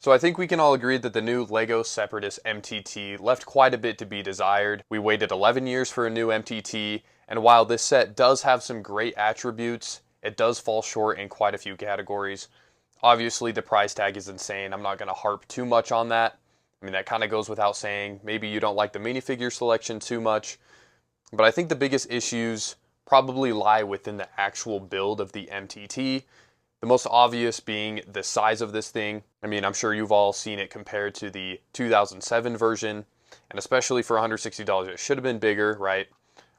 So I think we can all agree that the new LEGO Separatist MTT left quite a bit to be desired. We waited 11 years for a new MTT, and while this set does have some great attributes, it does fall short in quite a few categories. Obviously, the price tag is insane. I'm not going to harp too much on that. I mean, that kind of goes without saying. Maybe you don't like the minifigure selection too much, but I think the biggest issues probably lie within the actual build of the MTT. The most obvious being the size of this thing. I mean, I'm sure you've all seen it compared to the 2007 version, and especially for $160, it should have been bigger, right?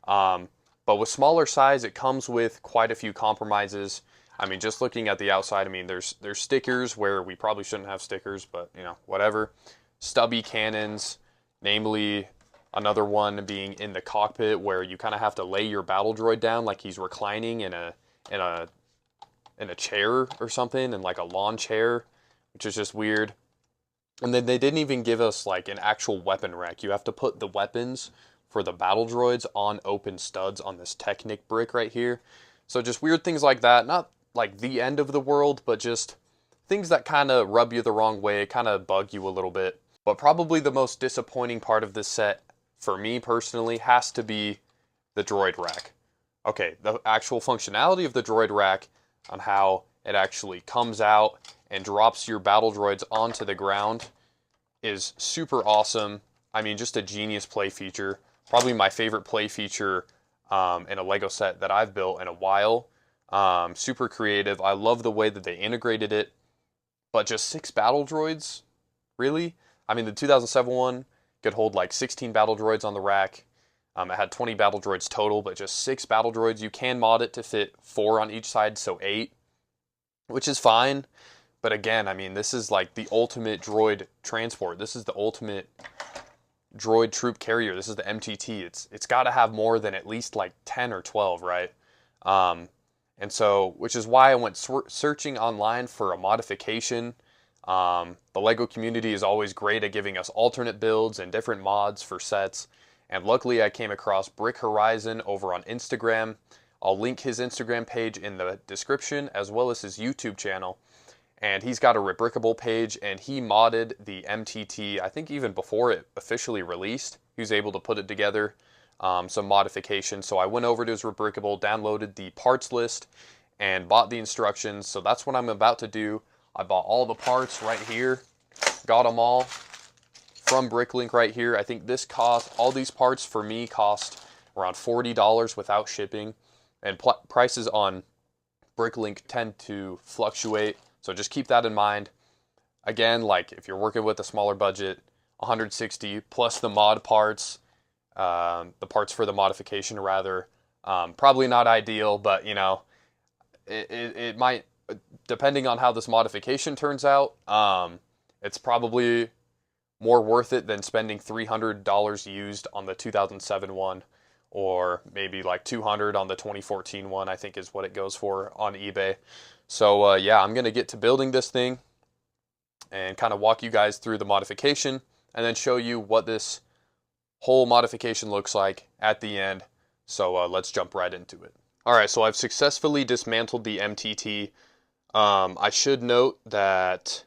But with smaller size, it comes with quite a few compromises. I mean, just looking at the outside, I mean, there's stickers where we probably shouldn't have stickers, but you know, whatever. Stubby cannons, namely another one being in the cockpit where you kind of have to lay your battle droid down like he's reclining in a chair or something, in like a lawn chair, which is just weird. And then they didn't even give us like an actual weapon rack. You have to put the weapons for the battle droids on open studs on this Technic brick right here. So just weird things like that. Not like the end of the world, but just things that kind of rub you the wrong way, kind of bug you a little bit. But probably the most disappointing part of this set, for me personally, has to be the droid rack. Okay, the actual functionality of the droid rack, on how it actually comes out and drops your battle droids onto the ground, is super awesome. I mean, just a genius play feature. Probably my favorite play feature in a LEGO set that I've built in a while. Super creative. I love the way that they integrated it. But just 6 battle droids? Really? I mean, the 2007 one could hold like 16 battle droids on the rack. It had 20 battle droids total, but just 6 battle droids. You can mod it to fit 4 on each side, so 8, which is fine. But again, I mean, this is like the ultimate droid transport. This is the ultimate droid troop carrier. This is the MTT. It's got to have more than at least like 10 or 12, right? And so, which is why I went searching online for a modification. The LEGO community is always great at giving us alternate builds and different mods for sets. And luckily I came across Brick Horizon over on Instagram. I'll link his Instagram page in the description as well as his YouTube channel. And he's got a Rebrickable page, and he modded the MTT, I think even before it officially released. He was able to put it together, some modifications. So I went over to his Rebrickable, downloaded the parts list, and bought the instructions. So that's what I'm about to do. I bought all the parts right here, got them all from Bricklink right here. I think this cost, all these parts for me cost around $40 without shipping, and prices on Bricklink tend to fluctuate, so just keep that in mind. Again, like if you're working with a smaller budget, 160 plus the mod parts, the parts for the modification rather, probably not ideal, but you know, it might, depending on how this modification turns out, it's probably more worth it than spending $300 used on the 2007 one, or maybe like $200 on the 2014 one, I think is what it goes for on eBay. So yeah, I'm going to get to building this thing and kind of walk you guys through the modification and then show you what this whole modification looks like at the end. So let's jump right into it. Alright, so I've successfully dismantled the MTT. I should note that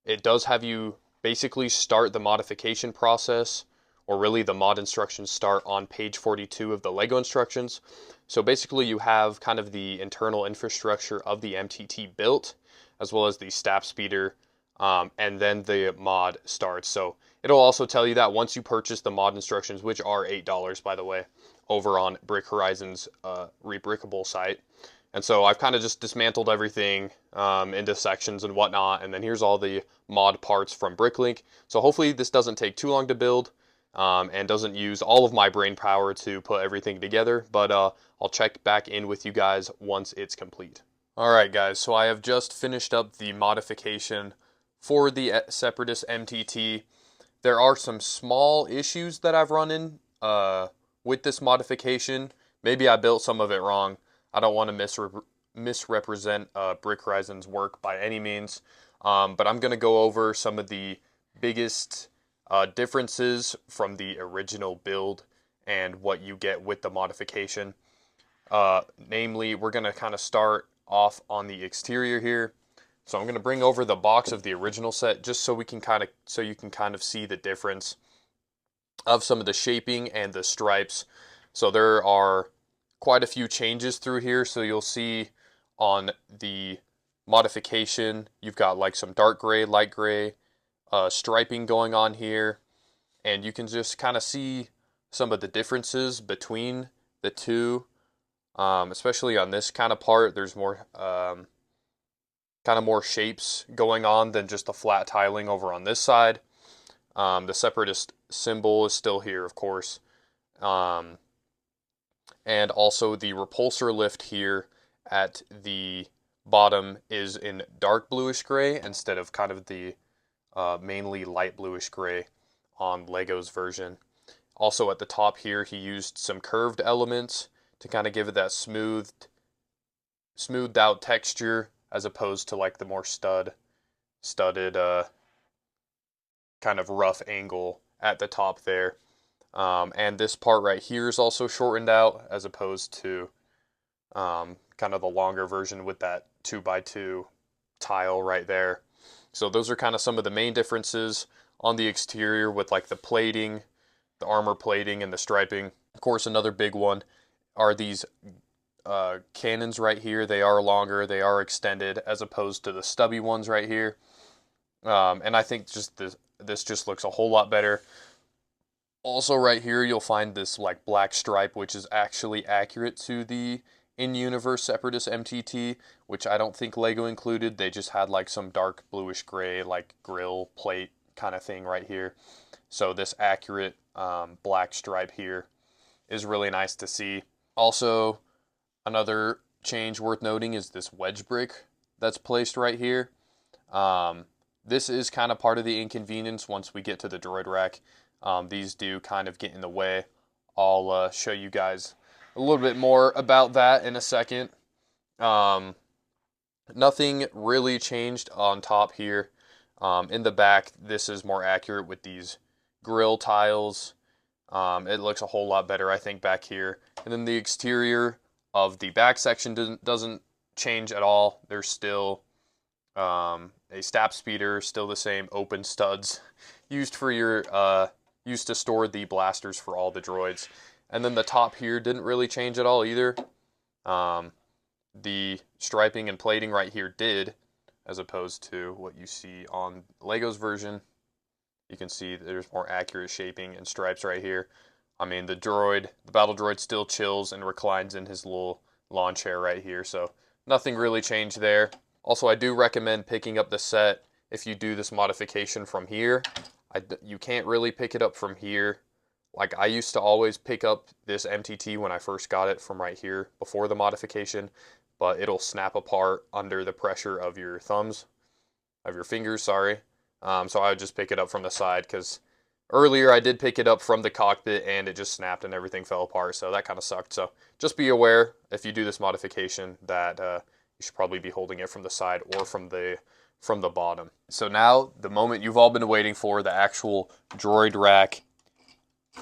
it does have you basically start the modification process, or really the mod instructions start on page 42 of the LEGO instructions. So basically you have kind of the internal infrastructure of the MTT built, as well as the staff speeder, and then the mod starts. So it'll also tell you that once you purchase the mod instructions, which are $8 by the way, over on Brick Horizon's Rebrickable site. And so I've kind of just dismantled everything into sections and whatnot, and then here's all the mod parts from Bricklink. So hopefully this doesn't take too long to build and doesn't use all of my brain power to put everything together, but I'll check back in with you guys once it's complete. Alright guys, so I have just finished up the modification for the Separatist MTT. There are some small issues that I've run in with this modification. Maybe I built some of it wrong. I don't want to misrepresent Brick Horizon's work by any means, but I'm going to go over some of the biggest differences from the original build and what you get with the modification. Namely, we're going to kind of start off on the exterior here. So I'm going to bring over the box of the original set just so you can kind of see the difference of some of the shaping and the stripes. So there are quite a few changes through here. So you'll see on the modification, you've got like some dark gray, light gray, striping going on here. And you can just kind of see some of the differences between the two, especially on this kind of part. There's more kind of more shapes going on than just the flat tiling over on this side. The Separatist symbol is still here, of course. And also the repulsor lift here at the bottom is in dark bluish gray instead of kind of the mainly light bluish gray on Lego's version. Also at the top here, he used some curved elements to kind of give it that smoothed out texture as opposed to like the more studded kind of rough angle at the top there. And this part right here is also shortened out as opposed to kind of the longer version with that 2x2 tile right there. So those are kind of some of the main differences on the exterior with like the plating, the armor plating, and the striping. Of course, another big one are these cannons right here. They are longer, they are extended as opposed to the stubby ones right here. And I think just this just looks a whole lot better. Also right here you'll find this like black stripe, which is actually accurate to the in-universe Separatist MTT, which I don't think Lego included. They just had like some dark bluish gray like grill plate kind of thing right here. So this accurate black stripe here is really nice to see. Also, another change worth noting is this wedge brick that's placed right here. This is kind of part of the inconvenience once we get to the droid rack. These do kind of get in the way. I'll show you guys a little bit more about that in a second. Nothing really changed on top here. In the back, this is more accurate with these grill tiles. It looks a whole lot better, I think, back here. And then the exterior of the back section doesn't change at all. There's still a stap speeder, still the same open studs used for your used to store the blasters for all the droids. And then the top here didn't really change at all either. The striping and plating right here did, as opposed to what you see on Lego's version. You can see there's more accurate shaping and stripes right here. I mean, the battle droid still chills and reclines in his little lawn chair right here, so nothing really changed there. Also, I do recommend picking up the set if you do this modification from here. You can't really pick it up from here. Like, I used to always pick up this MTT when I first got it from right here before the modification, but it'll snap apart under the pressure of your fingers, sorry. So I would just pick it up from the side, because earlier I did pick it up from the cockpit and it just snapped and everything fell apart, so that kind of sucked. So just be aware if you do this modification that you should probably be holding it from the side or from the bottom. So now, the moment you've all been waiting for, the actual droid rack.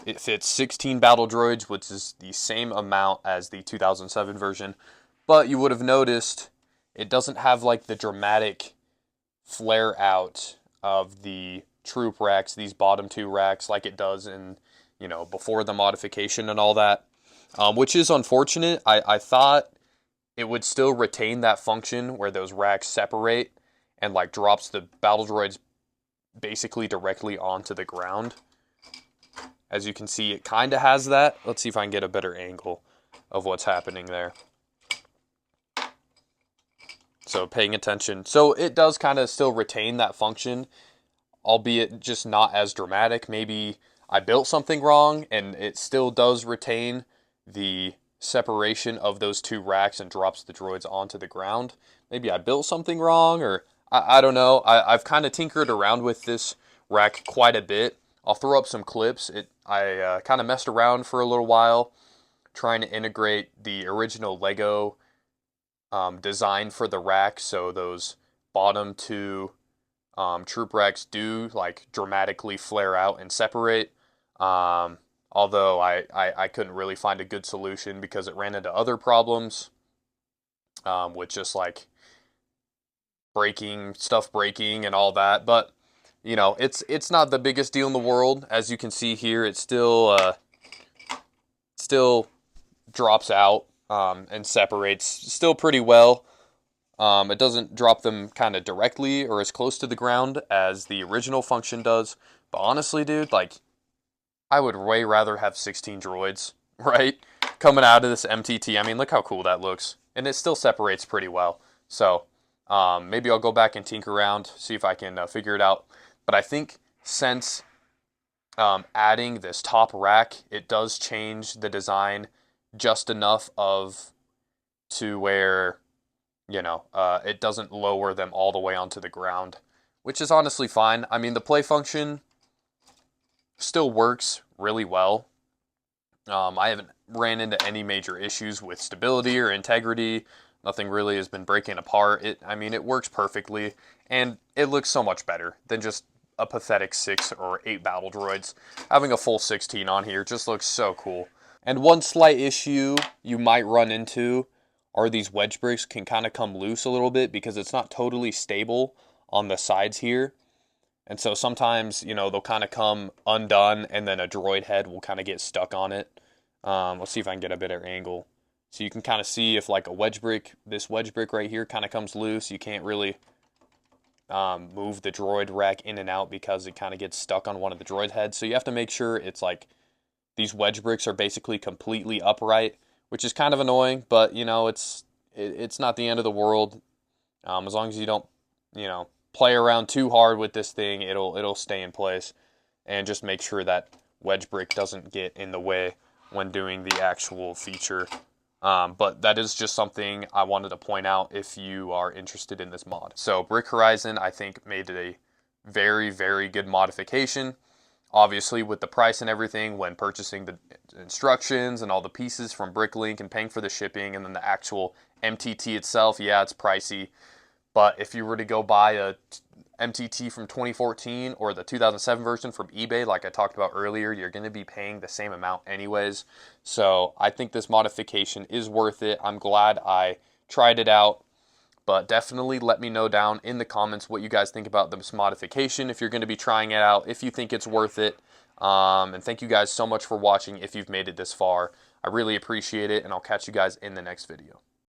It fits 16 battle droids, which is the same amount as the 2007 version, but you would have noticed it doesn't have like the dramatic flare out of the troop racks, these bottom two racks, like it does in, before the modification and all that, which is unfortunate. I thought it would still retain that function where those racks separate and like drops the battle droids basically directly onto the ground. As you can see, it kind of has that. Let's see if I can get a better angle of what's happening there. So paying attention. So it does kind of still retain that function, albeit just not as dramatic. Maybe I built something wrong and it still does retain the separation of those two racks and drops the droids onto the ground. Maybe I built something wrong, or I don't know. I've kind of tinkered around with this rack quite a bit. I'll throw up some clips. I kind of messed around for a little while trying to integrate the original Lego design for the rack, so those bottom two troop racks do like dramatically flare out and separate. Although I couldn't really find a good solution because it ran into other problems with just like stuff breaking and all that. But you know, it's not the biggest deal in the world. As you can see here, it still drops out and separates still pretty well. It doesn't drop them kind of directly or as close to the ground as the original function does. But honestly, dude, like, I would way rather have 16 droids, right? Coming out of this MTT. I mean, look how cool that looks. And it still separates pretty well. So, maybe I'll go back and tinker around, see if I can figure it out. But I think since adding this top rack, it does change the design just enough of to where, you know, it doesn't lower them all the way onto the ground, which is honestly fine. I mean, the play function still works really well. I haven't ran into any major issues with stability or integrity. Nothing really has been breaking apart. I mean, it works perfectly, and it looks so much better than just a pathetic 6 or 8 battle droids. Having a full 16 on here just looks so cool. And one slight issue you might run into are these wedge bricks can kind of come loose a little bit because it's not totally stable on the sides here. And so sometimes, you know, they'll kind of come undone and then a droid head will kind of get stuck on it. Let's see if I can get a better angle. So you can kind of see if like a wedge brick, this wedge brick right here kind of comes loose. You can't really move the droid rack in and out because it kind of gets stuck on one of the droid heads. So you have to make sure it's like these wedge bricks are basically completely upright, which is kind of annoying, but you know, it's not the end of the world. As long as you don't, you know, play around too hard with this thing, it'll stay in place. And just make sure that wedge brick doesn't get in the way when doing the actual feature. But that is just something I wanted to point out if you are interested in this mod. So Brick Horizon, I think, made it a very, very good modification. Obviously, with the price and everything, when purchasing the instructions and all the pieces from Bricklink and paying for the shipping and then the actual MTT itself, yeah, it's pricey. But if you were to go buy a MTT from 2014 or the 2007 version from eBay, like I talked about earlier, you're going to be paying the same amount anyways. So I think this modification is worth it. I'm glad I tried it out. But definitely let me know down in the comments what you guys think about this modification, if you're going to be trying it out, if you think it's worth it. And thank you guys so much for watching if you've made it this far. I really appreciate it, and I'll catch you guys in the next video.